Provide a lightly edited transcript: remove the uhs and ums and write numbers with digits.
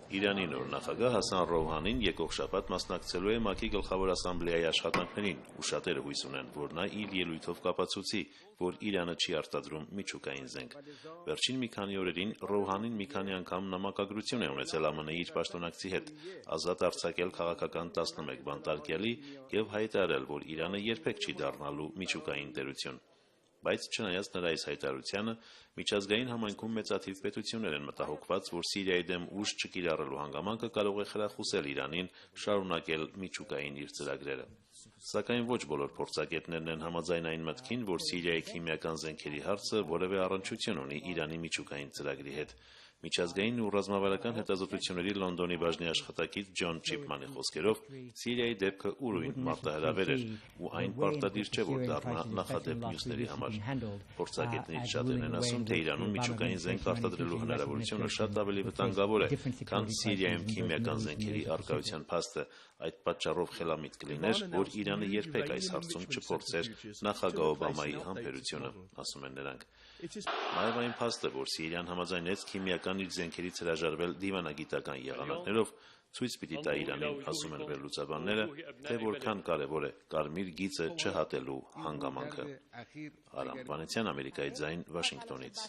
Իրանի նոր նախագահ Հասան Ռոհանին եկող շաբաթ մասնակցելու է ՄԱԿ-ի գլխավոր ասամբլեայի աշխատանքներին ու շատերը հույս ունեն, որ նա իր ելույթով կապացուցի, որ Իրանը չի արտադրում միջուկային զենք։ Վերջին մի քանի օրերին Ռոհանին մի քանի անգամ նամակագրություն է ունեցել ԱՄՆ-ի իր պաշտոնակցի հետ, ազատ արձակել քաղաքական 11 բանտարկյալի եւ հայտարարել, որ Իրանը երբեք չի դառնալու միջուկային տերություն։ Բայց չնայած նրա այս հայտարարությանը, միջազգային համայնքում մեծաթիվ պետություններ են մտահոգված, որ Սիրիայի դեմ ուժ չկիրառելու հանգամանքը կարող է խրախուսել Իրանին շարունակել միջուկային իր ծրագրերը։ Սակայն ոչ բոլոր փորձագետներն են համաձայն այն մտքին, որ Սիրիայի քիմիական զենքերի հարցը որևէ առնչություն ունի Իրանի միջուկային ծրագրի հետ։ Միջազգային ու ռազմավարական հետազոտությունների Լոնդոնի բաժնի աշխատակից Ջոն Չիփմանի խոսքերով, Սիրիայի դեպքը ուրույն մարտահրավեր էր, ու այն պարտադիր չէ, որ դառնա նախադեպ մյուսների համար։ Փորձագետներից շատերն են ասում, թե Իրանում միջուկային զենք արտադրելու հնարավորությունը շատ ավելի վտանգավոր է, քան Սիրիայում քիմիական զենքերի առկայության փաստը։ Այդ պատճառով խելամիտ կլիներ, որ Իրանը երբեք այս հարցում չփորձեր նախագահ Օբամայի համբերությունը, ասում են նրանք։ Նաև այն փաստը, որ Սիրիան համաձայնեց քիմիական իր զենքերից հրաժարվել դիվանագիտական եղանակներով, ցույց պիտի տա Իրանին, ասում են վերլուծաբանները, թե որքան կարևոր է կարմիր գիծը չհատելու հանգամանքը։ Արամ Վանեցյան, Ամերիկայի ձայն, Վաշինգտոնից։